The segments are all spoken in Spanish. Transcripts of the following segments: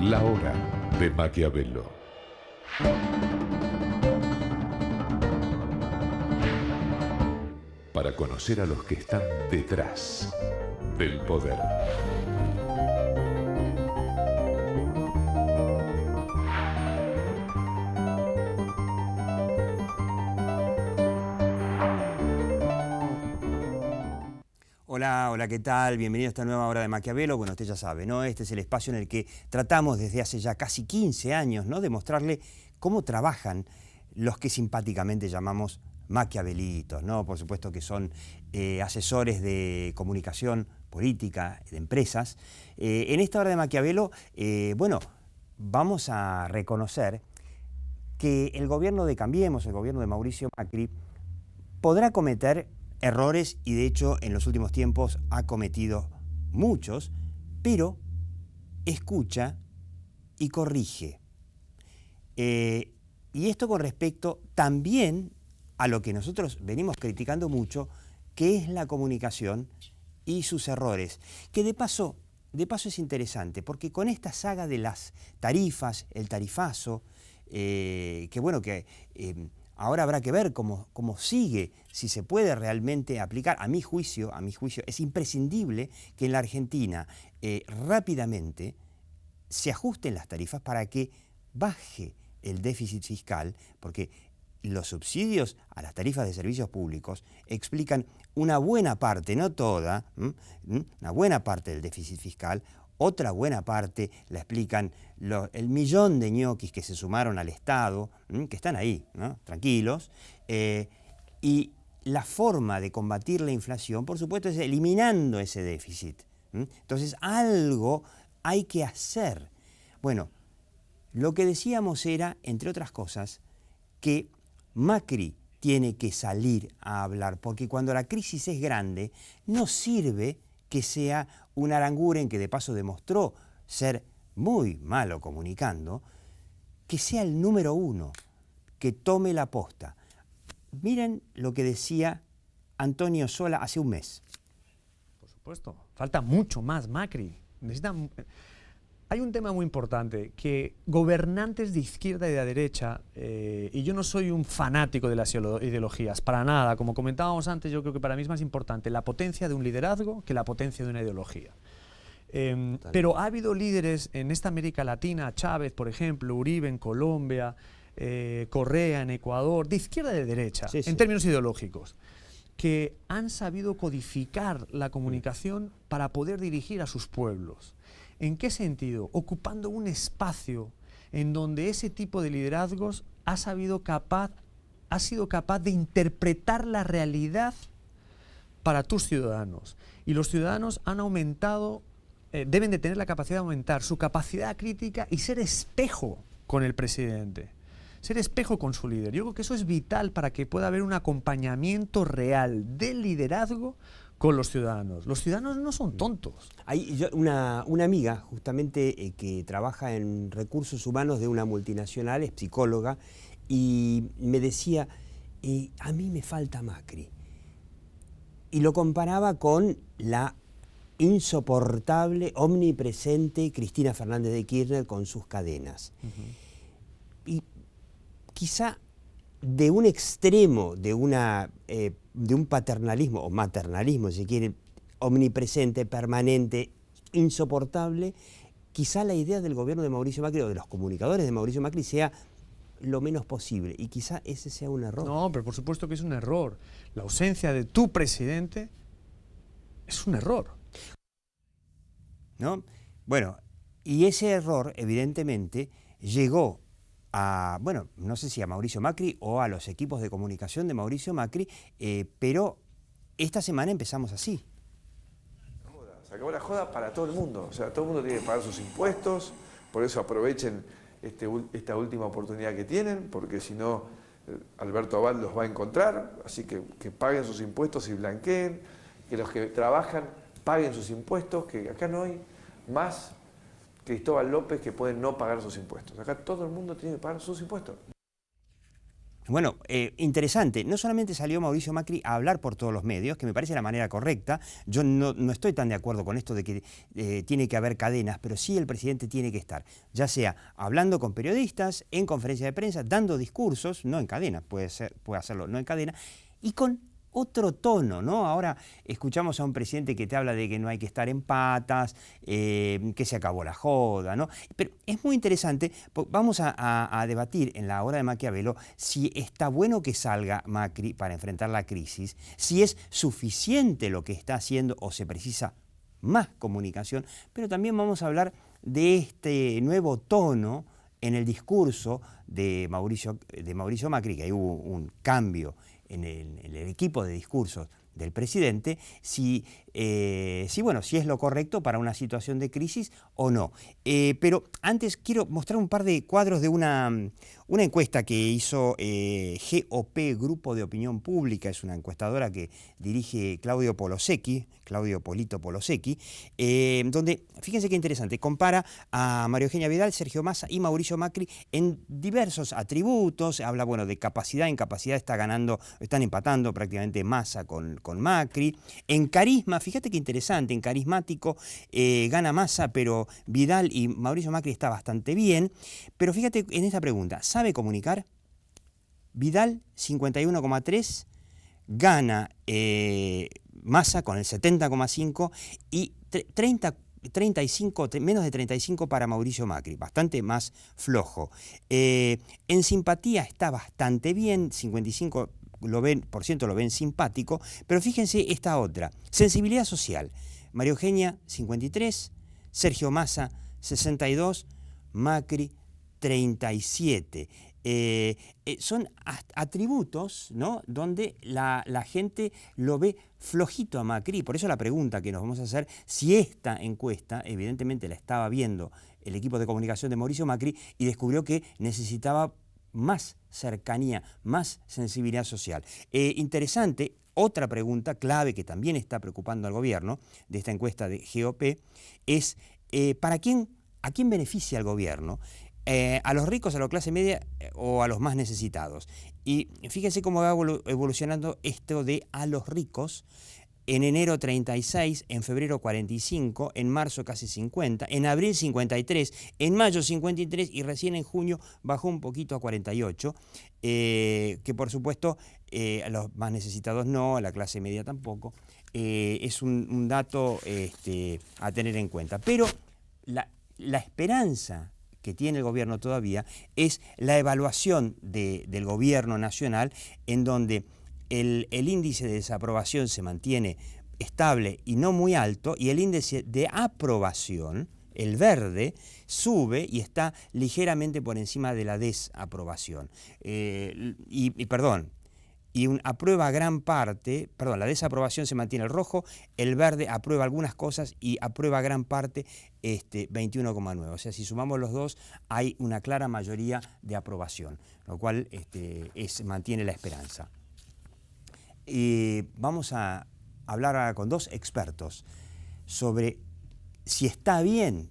La hora de Maquiavelo. Para conocer a los que están detrás del poder. Hola, ¿qué tal? Bienvenido a esta nueva hora de Maquiavelo. Bueno, usted ya sabe, ¿no? Este es el espacio en el que tratamos desde hace ya casi 15 años, ¿no?, de mostrarle cómo trabajan los que simpáticamente llamamos maquiavelitos, ¿no? Por supuesto que son asesores de comunicación política, de empresas. En esta hora de Maquiavelo, bueno, vamos a reconocer que el gobierno de Cambiemos, el gobierno de Mauricio Macri, podrá cometer errores, y de hecho en los últimos tiempos ha cometido muchos, pero escucha y corrige. Y esto con respecto también a lo que nosotros venimos criticando mucho, que es la comunicación y sus errores. Que de paso es interesante, porque con esta saga de las tarifas, el tarifazo, que bueno, que ahora habrá que ver cómo sigue, si se puede realmente aplicar. A mi juicio, es imprescindible que en la Argentina rápidamente se ajusten las tarifas para que baje el déficit fiscal, porque los subsidios a las tarifas de servicios públicos explican una buena parte, no toda, una buena parte del déficit fiscal. Otra buena parte la explican el millón de ñoquis que se sumaron al Estado, que están ahí, ¿no?, tranquilos. Y la forma de combatir la inflación, por supuesto, es eliminando ese déficit. Entonces, algo hay que hacer. Bueno, lo que decíamos era, entre otras cosas, que Macri tiene que salir a hablar, porque cuando la crisis es grande, no sirve que sea un Aranguren, que de paso demostró ser muy malo comunicando, que sea el número uno, que tome la posta. Miren lo que decía Antonio Sola hace un mes. Por supuesto, falta mucho más Macri. Hay un tema muy importante, que gobernantes de izquierda y de derecha, y yo no soy un fanático de las ideologías, para nada, como comentábamos antes, yo creo que para mí es más importante la potencia de un liderazgo que la potencia de una ideología. Pero ha habido líderes en esta América Latina, Chávez, por ejemplo, Uribe en Colombia, Correa en Ecuador, de izquierda y de derecha, sí, en términos ideológicos, que han sabido codificar la comunicación para poder dirigir a sus pueblos. ¿En qué sentido? Ocupando un espacio en donde ese tipo de liderazgos ha sido capaz de interpretar la realidad para tus ciudadanos. Y los ciudadanos han aumentado, deben de tener la capacidad de aumentar su capacidad crítica y ser espejo con el presidente, ser espejo con su líder. Yo creo que eso es vital para que pueda haber un acompañamiento real del liderazgo con los ciudadanos. Los ciudadanos no son tontos. Hay una amiga, justamente, que trabaja en recursos humanos de una multinacional, es psicóloga, y me decía, a mí me falta Macri. Y lo comparaba con la insoportable, omnipresente Cristina Fernández de Kirchner con sus cadenas. Y quizá de un extremo, de un paternalismo, o maternalismo, si quiere, omnipresente, permanente, insoportable, quizá la idea del gobierno de Mauricio Macri, o de los comunicadores de Mauricio Macri, sea lo menos posible, y quizá ese sea un error. No, pero por supuesto que es un error. La ausencia de tu presidente es un error, ¿no? Bueno, y ese error, evidentemente, llegó a, bueno, no sé si a Mauricio Macri o a los equipos de comunicación de Mauricio Macri, pero esta semana empezamos así. Se acabó la joda para todo el mundo, o sea, todo el mundo tiene que pagar sus impuestos, por eso aprovechen esta última oportunidad que tienen, porque si no, Alberto Abad los va a encontrar, así que paguen sus impuestos y blanqueen, que los que trabajan paguen sus impuestos, que acá no hay más Cristóbal López que pueden no pagar sus impuestos. Acá todo el mundo tiene que pagar sus impuestos. Bueno, interesante. No solamente salió Mauricio Macri a hablar por todos los medios, que me parece la manera correcta. Yo no estoy tan de acuerdo con esto de que tiene que haber cadenas, pero sí el presidente tiene que estar, ya sea hablando con periodistas, en conferencia de prensa, dando discursos, no en cadena, puede hacerlo no en cadena, y con otro tono, ¿no? Ahora escuchamos a un presidente que te habla de que no hay que estar en patas, que se acabó la joda, ¿no? Pero es muy interesante, vamos a debatir en la hora de Maquiavelo si está bueno que salga Macri para enfrentar la crisis, si es suficiente lo que está haciendo o se precisa más comunicación, pero también vamos a hablar de este nuevo tono en el discurso de Mauricio Macri, que ahí hubo un cambio en el equipo de discursos del presidente, si es lo correcto para una situación de crisis o no. Pero antes quiero mostrar un par de cuadros de una encuesta que hizo GOP, Grupo de Opinión Pública, es una encuestadora que dirige Claudio Polito Polosecchi, donde, fíjense qué interesante, compara a María Eugenia Vidal, Sergio Massa y Mauricio Macri en diversos atributos, habla de capacidad, en capacidad están empatando prácticamente Massa con Macri, en carisma, fíjate qué interesante, en carismático gana Massa, pero Vidal y Mauricio Macri está bastante bien, pero fíjate en esta pregunta, ¿sabe comunicar? Vidal 51,3, gana Massa con el 70,5 y 35, menos de 35 para Mauricio Macri, bastante más flojo. En simpatía está bastante bien, 55% lo ven simpático, pero fíjense esta otra, sensibilidad social, María Eugenia 53, Sergio Massa 62, Macri 37. Son atributos, ¿no?, donde la gente lo ve flojito a Macri. Por eso la pregunta que nos vamos a hacer, si esta encuesta, evidentemente la estaba viendo el equipo de comunicación de Mauricio Macri y descubrió que necesitaba más cercanía, más sensibilidad social. Interesante, otra pregunta clave que también está preocupando al gobierno de esta encuesta de GOP es ¿a quién beneficia el gobierno? ¿A los ricos, a la clase media o a los más necesitados? Y fíjense cómo va evolucionando esto de a los ricos. En enero 36, en febrero 45, en marzo casi 50, en abril 53, en mayo 53 y recién en junio bajó un poquito a 48, que por supuesto a los más necesitados no, a la clase media tampoco. Es un dato a tener en cuenta. Pero la esperanza que tiene el gobierno todavía es la evaluación del gobierno nacional, en donde el índice de desaprobación se mantiene estable y no muy alto, y el índice de aprobación, el verde, sube y está ligeramente por encima de la desaprobación. Aprueba gran parte, la desaprobación se mantiene el rojo, el verde aprueba algunas cosas y aprueba gran parte 21,9. O sea, si sumamos los dos, hay una clara mayoría de aprobación, lo cual mantiene la esperanza. Vamos a hablar ahora con dos expertos sobre si está bien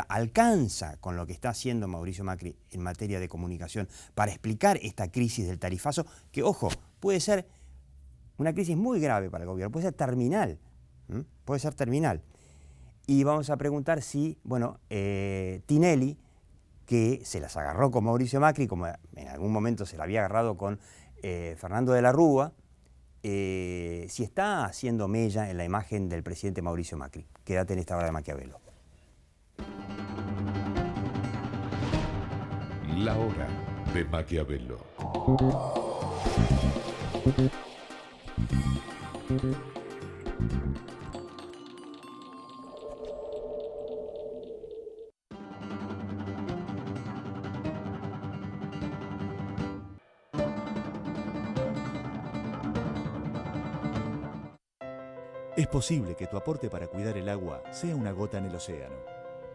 alcanza con lo que está haciendo Mauricio Macri en materia de comunicación para explicar esta crisis del tarifazo, que, ojo, puede ser una crisis muy grave para el gobierno, puede ser terminal, puede ser terminal. Y vamos a preguntar si, Tinelli, que se las agarró con Mauricio Macri, como en algún momento se la había agarrado con Fernando de la Rúa, si está haciendo mella en la imagen del presidente Mauricio Macri. Quédate en esta hora de Maquiavelo. La hora de Maquiavelo. Es posible que tu aporte para cuidar el agua sea una gota en el océano,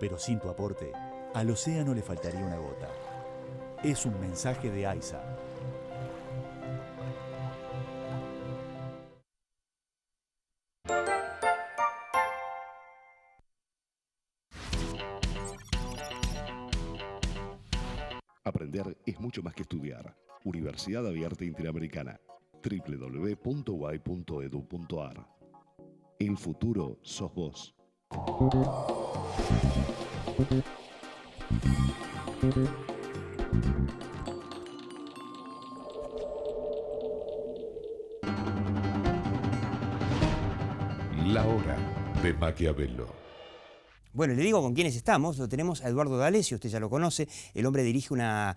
pero sin tu aporte, al océano le faltaría una gota. Es un mensaje de AISA. Aprender es mucho más que estudiar. Universidad Abierta Interamericana. www.uai.edu.ar. El futuro sos vos. La hora de Maquiavelo. Bueno, le digo con quiénes estamos. Lo tenemos a Eduardo D'Alessio, usted ya lo conoce. El hombre dirige una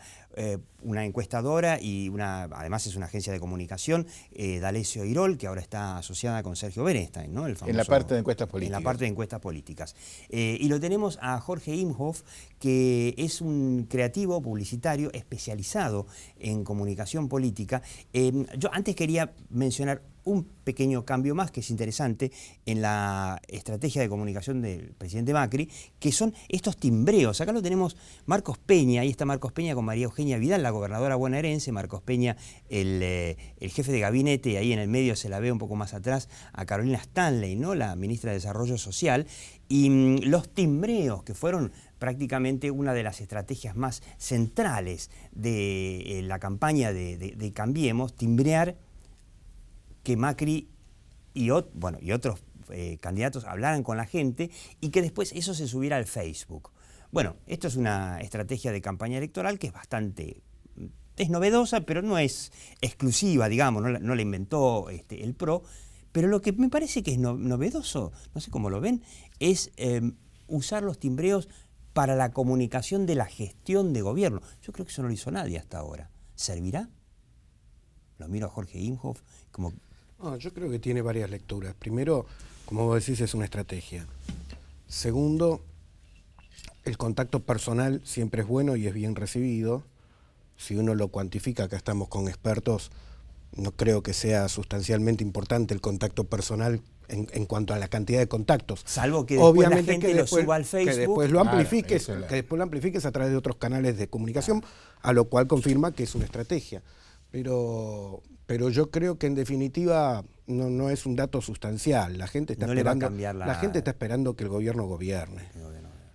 encuestadora y además es una agencia de comunicación, D'Alessio Irol, que ahora está asociada con Sergio Bernstein, ¿no? El famoso, en la parte de encuestas políticas. En la parte de encuestas políticas. Y lo tenemos a Jorge Imhoff, que es un creativo publicitario especializado en comunicación política. Yo antes quería mencionar un pequeño cambio más que es interesante en la estrategia de comunicación del presidente Macri, que son estos timbreos. Acá lo tenemos Marcos Peña, ahí está Marcos Peña con María Eugenia Vidal, la gobernadora bonaerense, Marcos Peña, el jefe de gabinete, y ahí en el medio se la ve un poco más atrás a Carolina Stanley, ¿no? La ministra de Desarrollo Social, y los timbreos que fueron prácticamente una de las estrategias más centrales de la campaña de Cambiemos, timbrear que Macri y otros candidatos hablaran con la gente y que después eso se subiera al Facebook. Bueno, esto es una estrategia de campaña electoral que es novedosa, pero no es exclusiva, digamos, no la inventó el PRO. Pero lo que me parece que es novedoso, no sé cómo lo ven, es usar los timbreos para la comunicación de la gestión de gobierno. Yo creo que eso no lo hizo nadie hasta ahora. ¿Servirá? Lo miro a Jorge Imhoff como... No, yo creo que tiene varias lecturas. Primero, como vos decís, es una estrategia. Segundo, el contacto personal siempre es bueno y es bien recibido. Si uno lo cuantifica, acá estamos con expertos, no creo que sea sustancialmente importante el contacto personal en cuanto a la cantidad de contactos. Salvo que después la gente lo suba al Facebook. Que después lo amplifiques, que después lo amplifiques a través de otros canales de comunicación, a lo cual confirma que es una estrategia. Pero yo creo que en definitiva no es un dato sustancial. La gente está esperando que el gobierno gobierne.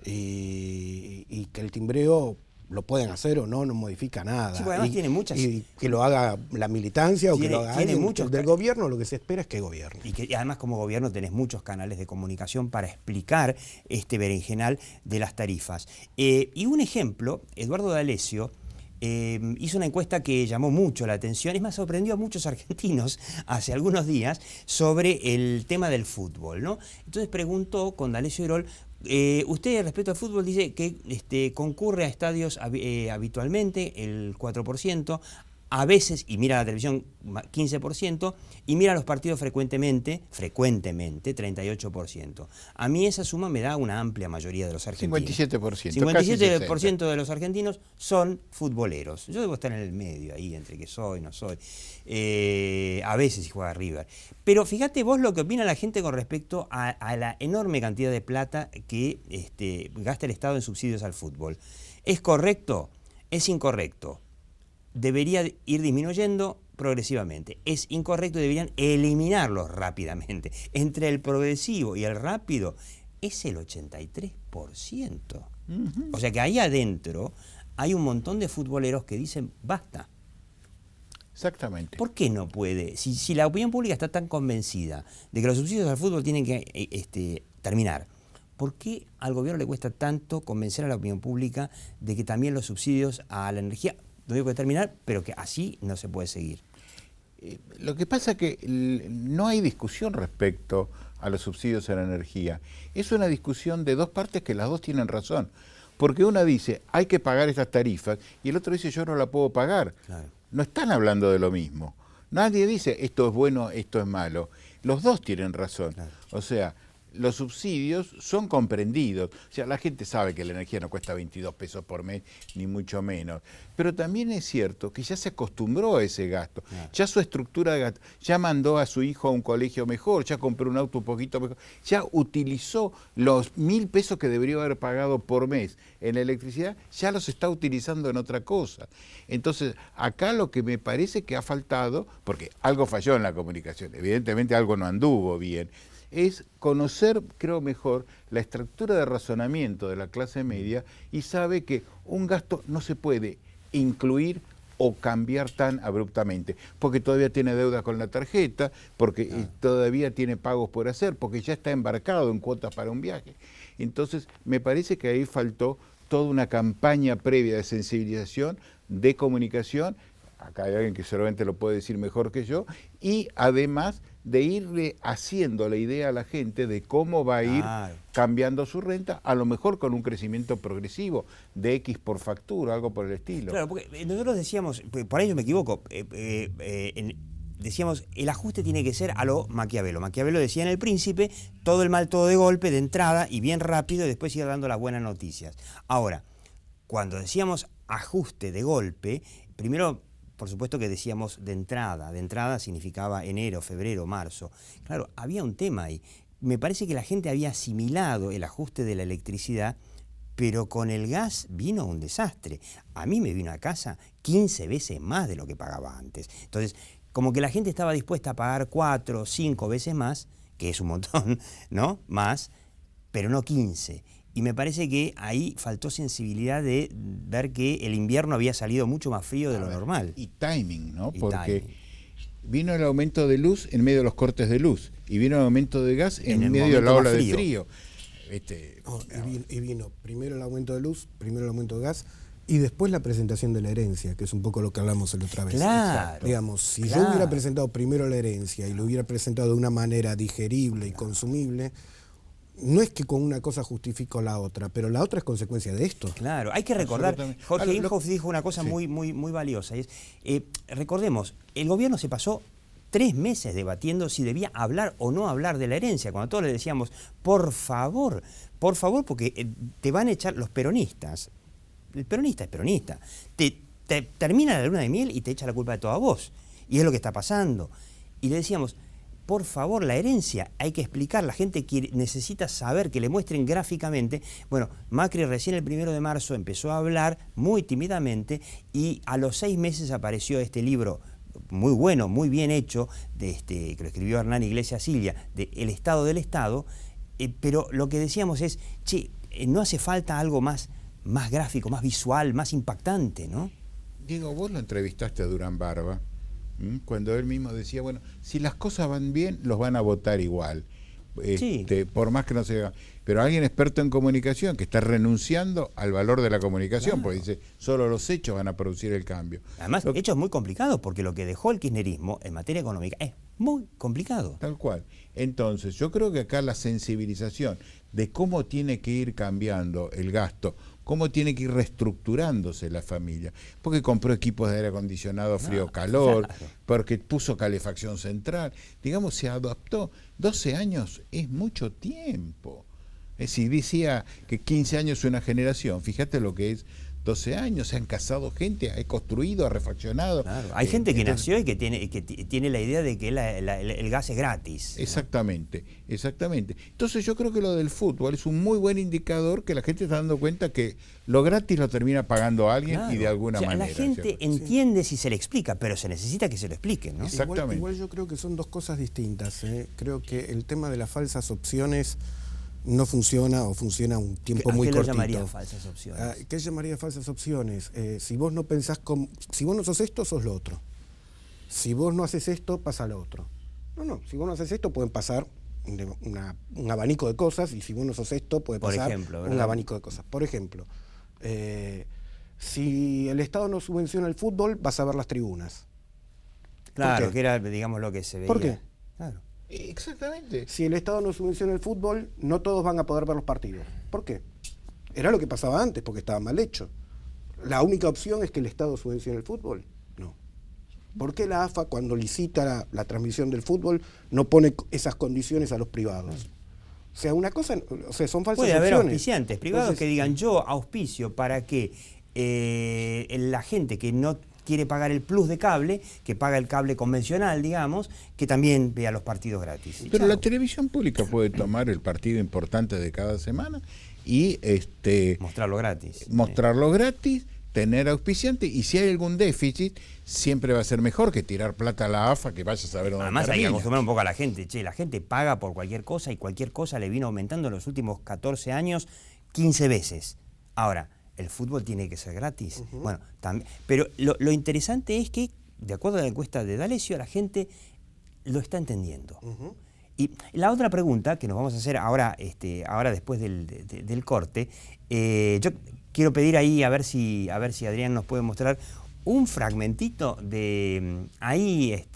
Y que el timbreo lo pueden hacer o no modifica nada. Sí, además tiene muchas... Y que lo haga la militancia o que lo haga alguien del gobierno, lo que se espera es que gobierne. Y que además como gobierno tenés muchos canales de comunicación para explicar este berenjenal de las tarifas. Y un ejemplo, Eduardo D'Alessio hizo una encuesta que llamó mucho la atención, es más, sorprendió a muchos argentinos hace algunos días sobre el tema del fútbol, ¿no? Entonces preguntó con D'Alessio Irol, usted respecto al fútbol dice que concurre a estadios habitualmente el 4%, a veces, y mira la televisión 15%, y mira los partidos frecuentemente 38%. A mí esa suma me da una amplia mayoría de los argentinos. 57%. 57% de los argentinos son futboleros. Yo debo estar en el medio ahí, entre que soy, no soy. A veces si juega River. Pero fíjate vos lo que opina la gente con respecto a la enorme cantidad de plata que gasta el Estado en subsidios al fútbol. ¿Es correcto? ¿Es incorrecto? Debería ir disminuyendo progresivamente. Es incorrecto y deberían eliminarlos rápidamente. Entre el progresivo y el rápido es el 83%. O sea que ahí adentro hay un montón de futboleros que dicen basta. Exactamente. ¿Por qué no puede? Si la opinión pública está tan convencida de que los subsidios al fútbol tienen que terminar, ¿por qué al gobierno le cuesta tanto convencer a la opinión pública de que también los subsidios a la energía, no digo que terminar, pero que así no se puede seguir? Lo que pasa es que no hay discusión respecto a los subsidios a la energía. Es una discusión de dos partes que las dos tienen razón. Porque una dice, hay que pagar estas tarifas, y el otro dice, yo no la puedo pagar. Claro. No están hablando de lo mismo. Nadie dice, esto es bueno, esto es malo. Los dos tienen razón. Claro. O sea, los subsidios son comprendidos. O sea, la gente sabe que la energía no cuesta 22 pesos por mes, ni mucho menos. Pero también es cierto que ya se acostumbró a ese gasto. Claro. Ya su estructura de gasto, ya mandó a su hijo a un colegio mejor, ya compró un auto un poquito mejor, ya utilizó los 1.000 pesos que debería haber pagado por mes en la electricidad, ya los está utilizando en otra cosa. Entonces, acá lo que me parece que ha faltado, porque algo falló en la comunicación, evidentemente algo no anduvo bien, es conocer, creo mejor, la estructura de razonamiento de la clase media y sabe que un gasto no se puede incluir o cambiar tan abruptamente, porque todavía tiene deuda con la tarjeta, porque todavía tiene pagos por hacer, porque ya está embarcado en cuotas para un viaje. Entonces, me parece que ahí faltó toda una campaña previa de sensibilización, de comunicación, acá hay alguien que seguramente lo puede decir mejor que yo, y además de irle haciendo la idea a la gente de cómo va a ir cambiando su renta, a lo mejor con un crecimiento progresivo de X por factura, algo por el estilo. Claro, porque nosotros decíamos, por ahí yo me equivoco, decíamos, el ajuste tiene que ser a lo Maquiavelo. Maquiavelo decía en El Príncipe, todo el mal, todo de golpe, de entrada y bien rápido, y después ir dando las buenas noticias. Ahora, cuando decíamos ajuste de golpe, primero, por supuesto que decíamos de entrada significaba enero, febrero, marzo. Claro, había un tema ahí. Me parece que la gente había asimilado el ajuste de la electricidad, pero con el gas vino un desastre. A mí me vino a casa 15 veces más de lo que pagaba antes. Entonces, como que la gente estaba dispuesta a pagar 4 o 5 veces más, que es un montón, ¿no? Más, pero no 15. Y me parece que ahí faltó sensibilidad de ver que el invierno había salido mucho más frío de lo normal. Y timing, ¿no? Porque vino el aumento de luz en medio de los cortes de luz, y vino el aumento de gas en medio de la ola de frío. Y vino primero el aumento de luz, primero el aumento de gas, y después la presentación de la herencia, que es un poco lo que hablamos la otra vez. Claro. Digamos, si yo hubiera presentado primero la herencia y lo hubiera presentado de una manera digerible y consumible, no es que con una cosa justifico la otra, pero la otra es consecuencia de esto. Claro, hay que recordar, Jorge Imhoff dijo una cosa muy valiosa, y es, recordemos, el gobierno se pasó 3 meses debatiendo si debía hablar o no hablar de la herencia, cuando todos le decíamos, por favor, porque te van a echar los peronistas. El peronista es peronista. Te termina la luna de miel y te echa la culpa de todo a vos. Y es lo que está pasando. Y le decíamos, por favor, la herencia hay que explicar. La gente necesita saber, que le muestren gráficamente. Bueno, Macri recién el 1 de marzo empezó a hablar muy tímidamente, y a los 6 meses apareció este libro muy bueno, muy bien hecho, que lo escribió Hernán Iglesias Silva, de El Estado del Estado. Pero lo que decíamos es, no hace falta algo más gráfico, más visual, más impactante, ¿no? Diego, vos lo entrevistaste a Durán Barba, cuando él mismo decía, bueno, si las cosas van bien, los van a votar igual, por más que no se haga. Pero alguien experto en comunicación que está renunciando al valor de la comunicación, porque dice, solo los hechos van a producir el cambio. Además, hechos muy complicados, porque lo que dejó el kirchnerismo en materia económica es muy complicado. Tal cual. Entonces, yo creo que acá la sensibilización de cómo tiene que ir cambiando el gasto, cómo tiene que ir reestructurándose la familia, porque compró equipos de aire acondicionado frío-calor, porque puso calefacción central, digamos, se adaptó. 12 años es mucho tiempo. Es decir, decía que 15 años es una generación, fíjate lo que es 12 años, se han casado gente, ha construido, ha refaccionado. Claro. Hay gente que nació y que tiene la idea de que el gas es gratis. Exactamente, exactamente. Entonces yo creo que lo del fútbol es un muy buen indicador, que la gente está dando cuenta que lo gratis lo termina pagando alguien, y de alguna manera. La gente entiende si se le explica, pero se necesita que se lo expliquen, ¿no? Exactamente. Igual yo creo que son dos cosas distintas. Creo que el tema de las falsas opciones no funciona, o funciona un tiempo muy cortito. ¿Qué llamaría falsas opciones? ¿Qué llamaría falsas opciones? Si vos no pensás si vos no sos esto, sos lo otro. Si vos no haces esto, pasa lo otro. No, si vos no haces esto, pueden pasar un abanico de cosas, y si vos no sos esto, puede pasar un abanico de cosas. Por ejemplo, si el Estado no subvenciona el fútbol, vas a ver las tribunas. Claro, que era, digamos, lo que se veía. ¿Por qué? Claro. Exactamente. Si el Estado no subvenciona el fútbol, no todos van a poder ver los partidos. ¿Por qué? Era lo que pasaba antes, porque estaba mal hecho. ¿La única opción es que el Estado subvencione el fútbol? No. ¿Por qué la AFA, cuando licita la transmisión del fútbol, no pone esas condiciones a los privados? O sea, son falsas opciones. Puede haber auspiciantes privados que digan, yo auspicio para que la gente que no quiere pagar el plus de cable, que paga el cable convencional, digamos, que también vea los partidos gratis. Pero la televisión pública puede tomar el partido importante de cada semana y mostrarlo gratis. Mostrarlo gratis, tener auspiciante, y si hay algún déficit, siempre va a ser mejor que tirar plata a la AFA, que vaya a saber dónde Además termina. Hay que acostumbrar un poco a la gente. La gente paga por cualquier cosa, y cualquier cosa le vino aumentando en los últimos 14 años 15 veces. Ahora, el fútbol tiene que ser gratis. Bueno, también, pero lo interesante es que, de acuerdo a la encuesta de D'Alessio, la gente lo está entendiendo. Y la otra pregunta que nos vamos a hacer ahora, ahora después del corte, yo quiero pedir ahí a ver si Adrián nos puede mostrar un fragmentito de ahí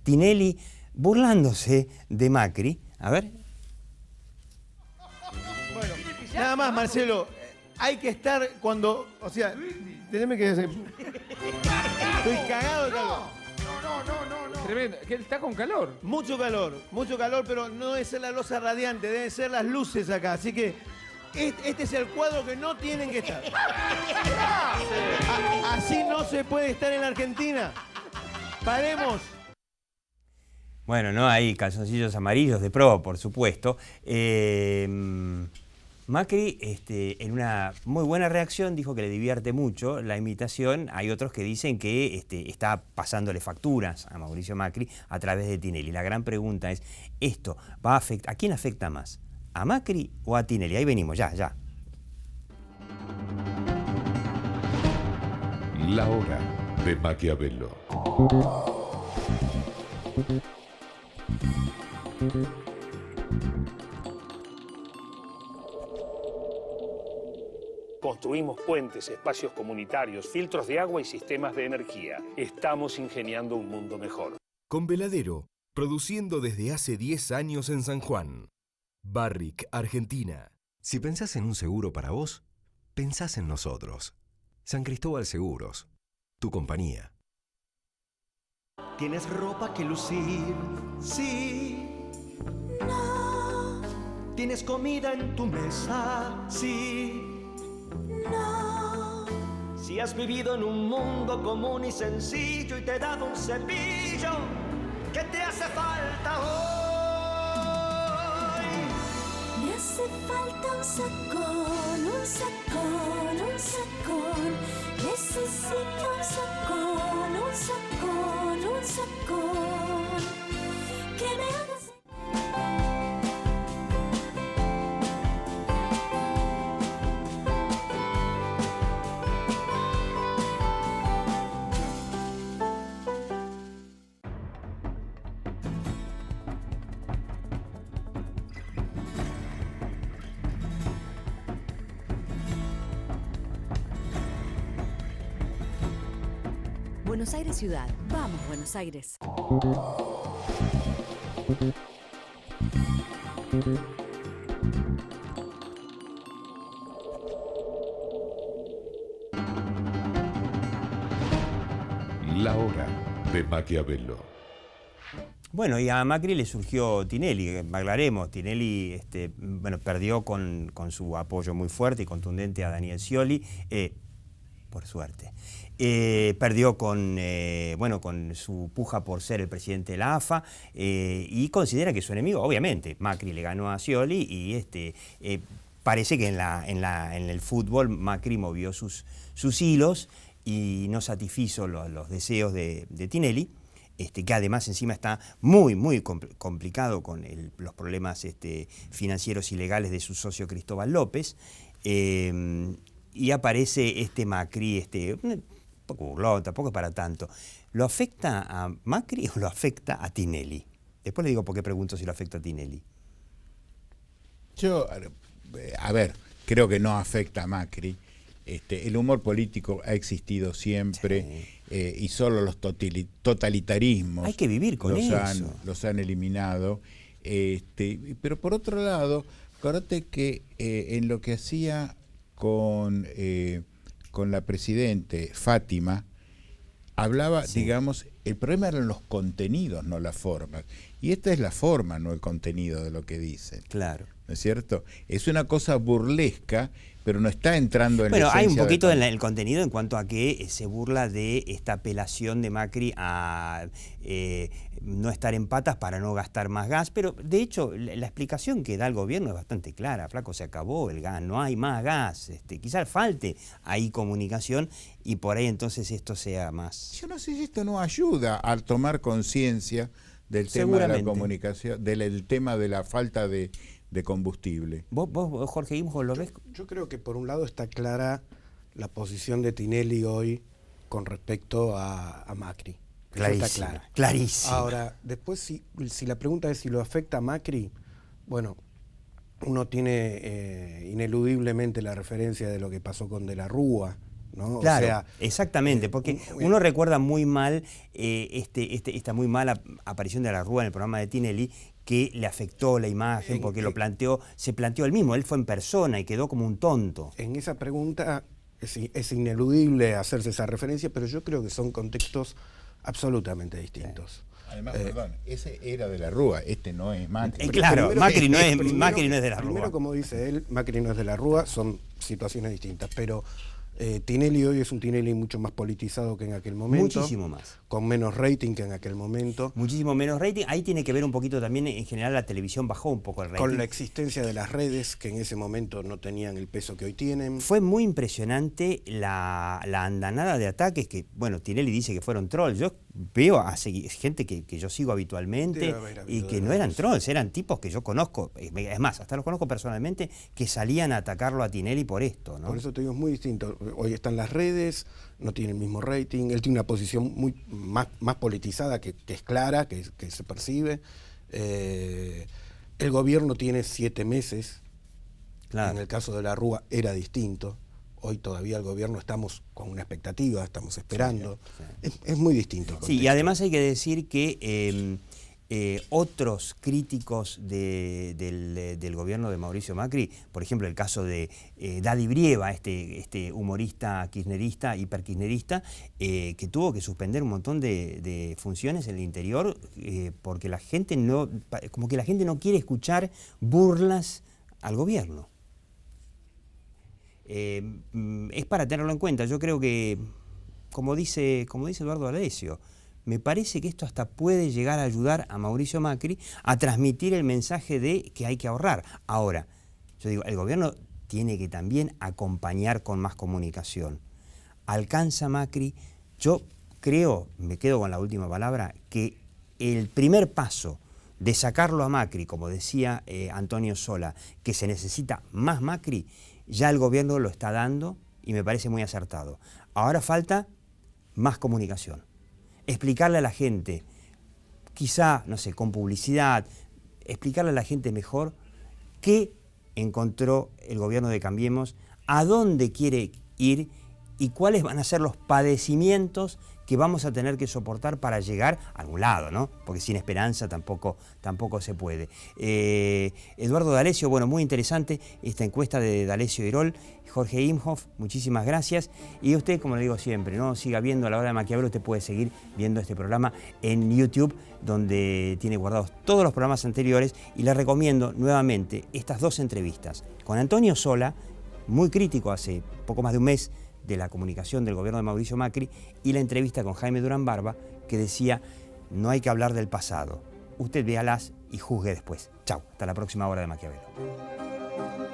Tinelli burlándose de Macri. A ver. Bueno, nada más, Marcelo, hay que estar cuando, o sea, teneme que decir. Estoy cagado de calor. No. Tremendo. ¿Que está con calor? Mucho calor, pero no debe ser la losa radiante, deben ser las luces acá. Así que este es el cuadro que no tienen que estar. Así no se puede estar en la Argentina. Paremos. Bueno, no hay calzoncillos amarillos de pro, por supuesto. Macri, en una muy buena reacción, dijo que le divierte mucho la imitación. Hay otros que dicen que está pasándole facturas a Mauricio Macri a través de Tinelli. La gran pregunta es, ¿esto va a afectar? ¿A quién afecta más? ¿A Macri o a Tinelli? Ahí venimos, ya. La hora de Maquiavelo. Construimos puentes, espacios comunitarios, filtros de agua y sistemas de energía. Estamos ingeniando un mundo mejor. Con Veladero, produciendo desde hace 10 años en San Juan. Barrick, Argentina. Si pensás en un seguro para vos, pensás en nosotros. San Cristóbal Seguros, tu compañía. ¿Tienes ropa que lucir? Sí. No. ¿Tienes comida en tu mesa? Sí. No. Si has vivido en un mundo común y sencillo y te he dado un cepillo, ¿qué te hace falta hoy? Me hace falta un sacón, un sacón, un sacón. Necesito un sacón, un sacón, un sacón. Que me haga Buenos Aires Ciudad. Vamos, Buenos Aires. La hora de Maquiavelo. Bueno, y a Macri le surgió Tinelli, aclaremos, Tinelli perdió con su apoyo muy fuerte y contundente a Daniel Scioli, por suerte. Perdió con su puja por ser el presidente de la AFA y considera que su enemigo, obviamente, Macri le ganó a Scioli y parece que en el fútbol Macri movió sus hilos y no satisfizo los deseos de Tinelli, que además encima está muy complicado con los problemas financieros y legales de su socio Cristóbal López, y aparece Macri, un poco burlón, tampoco es para tanto. ¿Lo afecta a Macri o lo afecta a Tinelli? Después le digo por qué pregunto si lo afecta a Tinelli. Yo, a ver, creo que no afecta a Macri. El humor político ha existido siempre, sí. Y solo los totalitarismos hay que vivir con los han eliminado. Pero por otro lado, acuérdate que en lo que hacía con la presidente Fátima, hablaba, sí, digamos, el problema eran los contenidos, no las formas. Y esta es la forma, no el contenido de lo que dice. Claro. ¿No es cierto? Es una cosa burlesca, pero no está entrando en la esencia. Bueno, hay un poquito en el contenido en cuanto a que se burla de esta apelación de Macri a no estar en patas para no gastar más gas, pero de hecho la explicación que da el gobierno es bastante clara. Flaco, se acabó el gas, no hay más gas, quizás falte ahí comunicación y por ahí entonces esto sea más... Yo no sé si esto no ayuda a tomar conciencia del tema de la comunicación, del tema de la falta de combustible. ¿Vos Jorge, lo ves? Yo creo que por un lado está clara la posición de Tinelli hoy con respecto a Macri. Clarísimo, Eso está claro. clarísimo. Ahora, después si la pregunta es si lo afecta a Macri, bueno, uno tiene ineludiblemente la referencia de lo que pasó con De la Rúa, ¿no? Claro, o sea, exactamente, porque uno recuerda muy mal esta muy mala aparición de la Rúa en el programa de Tinelli, que le afectó la imagen, porque se planteó él mismo, él fue en persona y quedó como un tonto. En esa pregunta es ineludible hacerse esa referencia, pero yo creo que son contextos absolutamente distintos. Además, perdón, ese era De la Rúa, este no es Macri. Claro, Macri no es De la Rúa. Primero, como dice él, Macri no es De la Rúa, son situaciones distintas, pero Tinelli hoy es un Tinelli mucho más politizado que en aquel momento. Muchísimo más. Con menos rating que en aquel momento. Muchísimo menos rating. Ahí tiene que ver un poquito también, en general la televisión bajó un poco el rating. Con la existencia de las redes, que en ese momento no tenían el peso que hoy tienen. Fue muy impresionante la andanada de ataques que, bueno, Tinelli dice que fueron trolls. Yo veo a gente que yo sigo habitualmente y que no eran trolls, eran tipos que yo conozco, es más, hasta los conozco personalmente, que salían a atacarlo a Tinelli por esto, ¿no? Por eso te digo, es muy distinto. Hoy están las redes, no tiene el mismo rating, él tiene una posición más politizada, que es clara, que se percibe. El gobierno tiene 7 meses, claro. En el caso de la Rúa era distinto. Hoy todavía el gobierno estamos con una expectativa, estamos esperando. Sí. Es muy distinto. Sí, y además hay que decir que otros críticos del gobierno de Mauricio Macri, por ejemplo el caso de Daddy Brieva, este humorista kirchnerista, hiperkirchnerista, que tuvo que suspender un montón de funciones en el interior porque la gente no quiere escuchar burlas al gobierno. Es para tenerlo en cuenta. Yo creo que, como dice Eduardo D'Alessio, me parece que esto hasta puede llegar a ayudar a Mauricio Macri a transmitir el mensaje de que hay que ahorrar. Ahora, yo digo, el gobierno tiene que también acompañar con más comunicación. ¿Alcanza Macri? Yo creo, me quedo con la última palabra, que el primer paso de sacarlo a Macri, como decía Antonio Sola, que se necesita más Macri, ya el gobierno lo está dando y me parece muy acertado. Ahora falta más comunicación. Explicarle a la gente, quizá, no sé, con publicidad, explicarle a la gente mejor qué encontró el gobierno de Cambiemos, a dónde quiere ir y cuáles van a ser los padecimientos que vamos a tener que soportar para llegar a algún lado, ¿no? Porque sin esperanza tampoco se puede. Eduardo D'Alessio, bueno, muy interesante esta encuesta de D'Alessio Irol. Jorge Imhoff, muchísimas gracias. Y usted, como le digo siempre, ¿no? Siga viendo A la Hora de Maquiavelo. Usted puede seguir viendo este programa en YouTube, donde tiene guardados todos los programas anteriores. Y le recomiendo nuevamente estas 2 entrevistas con Antonio Sola, muy crítico hace poco más de un mes de la comunicación del gobierno de Mauricio Macri, y la entrevista con Jaime Durán Barba, que decía, no hay que hablar del pasado. Usted véalas y juzgue después. Chau, hasta la próxima Hora de Maquiavelo.